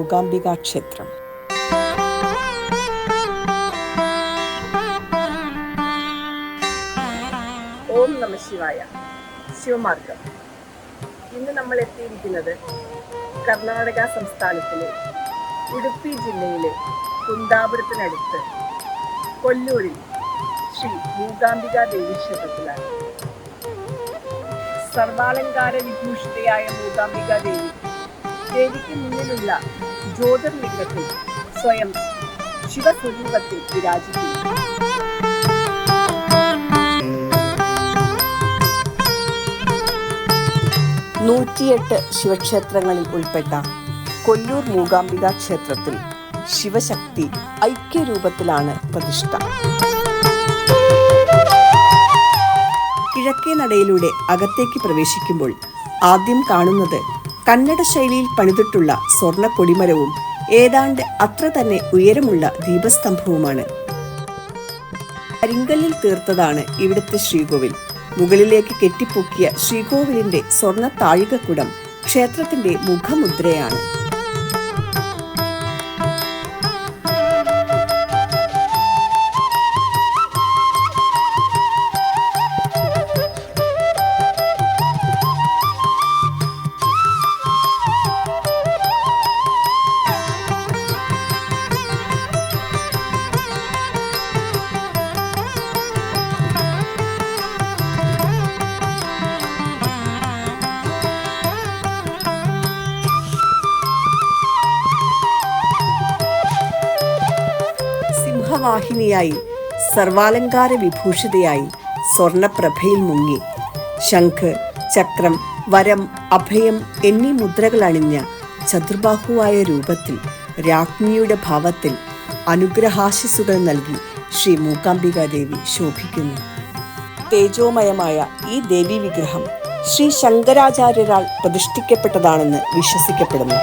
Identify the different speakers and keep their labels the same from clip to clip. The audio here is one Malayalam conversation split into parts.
Speaker 1: മൂകാംബിക ക്ഷേത്രം.
Speaker 2: ഓം നമഃ ശിവായ. ശിവമാർഗം. ഇന്ന് നമ്മൾ എത്തിയിരിക്കുന്നത് കർണാടക സംസ്ഥാനത്തിലെ ഉടുപ്പി ജില്ലയിലെ കുന്താപുരത്തിനടുത്ത് കൊല്ലൂരിൽ ശ്രീ മൂകാംബിക ദേവി ക്ഷേത്രത്തിലാണ്. സർവാലങ്കാര വിഭൂഷിതയായ മൂകാംബിക ദേവിക്ക് മുന്നിലുള്ള ജ്യോതിർലിംഗത്തിൽ സ്വയം ശിവസ്വരൂപത്തിൽ വിരാജിക്കുന്നു.
Speaker 1: 108 ശിവക്ഷേത്രങ്ങളിൽ ഉൾപ്പെട്ട കൊല്ലൂർ മൂകാംബിക ക്ഷേത്രത്തിൽ ശിവശക്തി ഐക്യരൂപത്തിലാണ് പ്രതിഷ്ഠ. കിഴക്കേ നടയിലൂടെ അകത്തേക്ക് പ്രവേശിക്കുമ്പോൾ ആദ്യം കാണുന്നത് കന്നഡ ശൈലിയിൽ പണിതിട്ടുള്ള സ്വർണ്ണ കൊടിമരവും ഏതാണ്ട് അത്ര തന്നെ ഉയരമുള്ള ദീപസ്തംഭവുമാണ്. കരിങ്കല്ലിൽ തീർത്തതാണ് ഇവിടുത്തെ ശ്രീകോവിൽ. മുകളിലേക്ക് കെട്ടിപ്പൊക്കിയ ശ്രീകോവിലിന്റെ സ്വർണ്ണ താഴികക്കുടം ക്ഷേത്രത്തിന്റെ മുഖമുദ്രയാണ്. വാഹിനിയായി സർവാലങ്കാര വിഭൂഷിതയായി സ്വർണപ്രഭയിൽ മുങ്ങി ശംഖ്, ചക്രം, വരം, അഭയം എന്നീ മുദ്രകൾ അണിഞ്ഞ ചതുർബാഹുവായ രൂപത്തിൽ രാജ്ഞിയുടെ ഭാവത്തിൽ അനുഗ്രഹാശിസുകൾ നൽകി ശ്രീ മൂകാംബിക ദേവി ശോഭിക്കുന്നു. തേജോമയമായ ഈ ദേവി വിഗ്രഹം ശ്രീ ശങ്കരാചാര്യരാൽ പ്രതിഷ്ഠിക്കപ്പെട്ടതാണെന്ന് വിശ്വസിക്കപ്പെടുന്നു.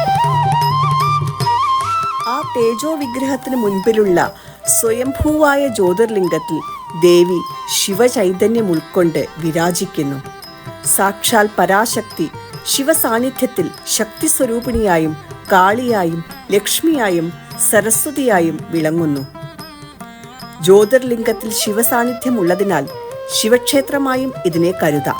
Speaker 1: ആ തേജോ വിഗ്രഹത്തിന് മുൻപിലുള്ള സ്വയംഭൂവായ ജ്യോതിർലിംഗത്തിൽ ദേവി ശിവചൈതന്യം ഉൾക്കൊണ്ട് വിരാജിക്കുന്നു. സാക്ഷാൽ പരാശക്തി ശിവസാന്നിധ്യത്തിൽ ശക്തി സ്വരൂപിണിയായും കാളിയായും ലക്ഷ്മിയായും സരസ്വതിയായും വിളങ്ങുന്നു. ജ്യോതിർലിംഗത്തിൽ ശിവസാന്നിധ്യം ഉള്ളതിനാൽ ശിവക്ഷേത്രമായും ഇതിനെ കരുതാം.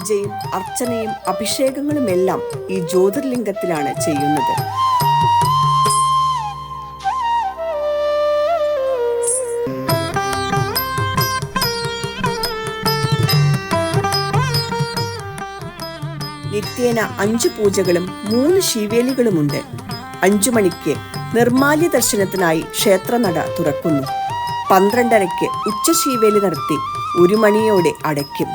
Speaker 1: പൂജയും അർച്ചനയും അഭിഷേകങ്ങളുമെല്ലാം ഈ ജ്യോതിർലിംഗത്തിലാണ് ചെയ്യുന്നത്. നിത്യേന 5 പൂജകളും 3 ശീവേലികളുമുണ്ട്. 5 മണിക്ക് നിർമാല്യ ദർശനത്തിനായി ക്ഷേത്രനട തുറക്കുന്നു. 12:30 ഉച്ചശീവേലി നടത്തി 1 മണിയോടെ അടയ്ക്കും.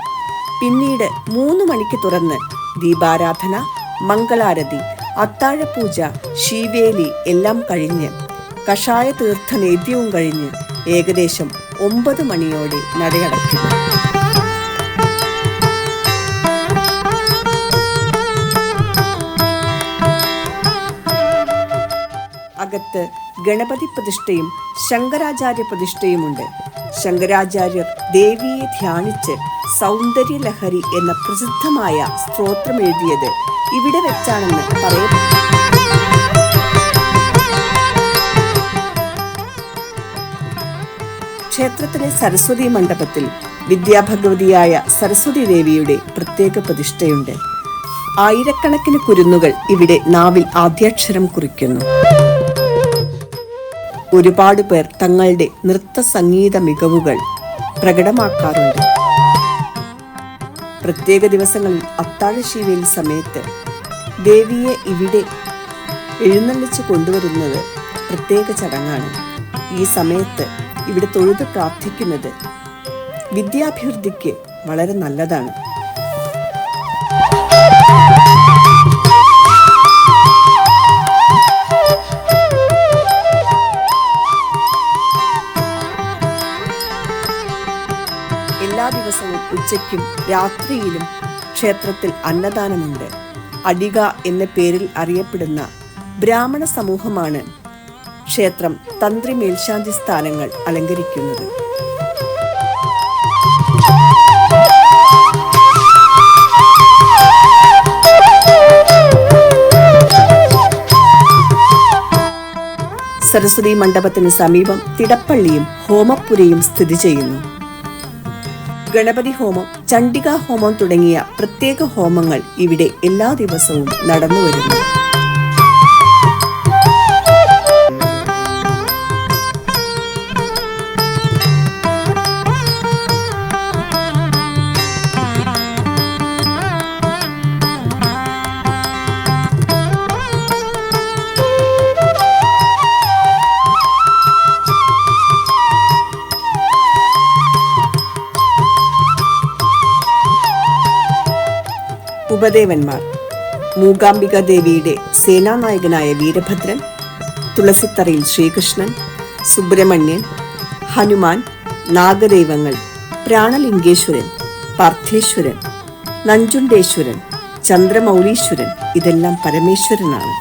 Speaker 1: പിന്നീട് 3 മണിക്ക് തുറന്ന് ദീപാരാധന, മംഗളാരതി, അത്താഴപൂജ, ശീവേലി എല്ലാം കഴിഞ്ഞ് കഷായ തീർത്ഥ നേദ്യവും കഴിഞ്ഞ് ഏകദേശം 9 മണിയോടെ നടയടയ്ക്കും. അകത്ത് ഗണപതി പ്രതിഷ്ഠയും ശങ്കരാചാര്യ പ്രതിഷ്ഠയുമുണ്ട്. ശങ്കരാചാര്യർ ദേവിയെ ധ്യാനിച്ച് സൗന്ദര്യലഹരി എന്ന പ്രസിദ്ധമായ സ്തോത്രം എഴുതിയത് ഇവിടെ വെച്ചാണെന്ന് പറയപ്പെടുന്നു. ക്ഷേത്രത്തിലെ സരസ്വതി മണ്ഡപത്തിൽ വിദ്യാഭഗവതിയായ സരസ്വതി ദേവിയുടെ പ്രത്യേക പ്രതിഷ്ഠയുണ്ട്. ആയിരക്കണക്കിന് കുരുന്നുകൾ ഇവിടെ നാവിൽ ആദ്യാക്ഷരം കുറിക്കുന്നു. ഒരുപാട് പേർ തങ്ങളുടെ നൃത്ത സംഗീത മികവുകൾ പ്രകടമാക്കാറുണ്ട്. പ്രത്യേക ദിവസങ്ങളിൽ അത്താഴശീവേലി സമയത്ത് ദേവിയെ ഇവിടെ എഴുന്നള്ളിച്ച് കൊണ്ടുവരുന്നത് പ്രത്യേക ചടങ്ങാണ്. ഈ സമയത്ത് ഇവിടെ തൊഴുത് പ്രാർത്ഥിക്കുന്നത് വിദ്യാഭിവൃദ്ധിക്ക് വളരെ നല്ലതാണ്. എല്ലാ ദിവസവും ഉച്ചയ്ക്കും രാത്രിയിലും ക്ഷേത്രത്തിൽ അന്നദാനമുണ്ട്. അടിക എന്ന പേരിൽ അറിയപ്പെടുന്ന ബ്രാഹ്മണ സമൂഹമാണ് ക്ഷേത്രം തന്ത്രി മേൽശാന്തി സ്ഥാനങ്ങൾ അലങ്കരിക്കുന്നത്. സരസ്വതി മണ്ഡപത്തിന് സമീപം തിടപ്പള്ളിയും ഹോമപ്പുരയും സ്ഥിതി ചെയ്യുന്നു. ഗണപതി ഹോമം, ചണ്ഡികാ ഹോമം തുടങ്ങിയ പ്രത്യേക ഹോമങ്ങൾ ഇവിടെ എല്ലാ ദിവസവും നടന്നുവരുന്നു. ഉപദേവന്മാർ: മൂകാംബിക ദേവിയുടെ സേനാനായകനായ വീരഭദ്രൻ, തുളസിത്തറയിൽ ശ്രീകൃഷ്ണൻ, സുബ്രഹ്മണ്യൻ, ഹനുമാൻ, നാഗദൈവങ്ങൾ, പ്രാണലിംഗേശ്വരൻ, പാർത്ഥേശ്വരൻ, നഞ്ചുണ്ടേശ്വരൻ, ചന്ദ്രമൗലീശ്വരൻ, ഇതെല്ലാം പരമേശ്വരനാണ്.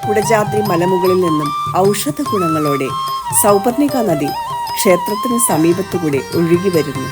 Speaker 1: കുടജാദ്രി മലമുകളിൽ നിന്നും ഔഷധ ഗുണങ്ങളോടെ സൗപർണിക നദി ക്ഷേത്രത്തിന് സമീപത്തുകൂടെ ഒഴുകി വരുന്നു.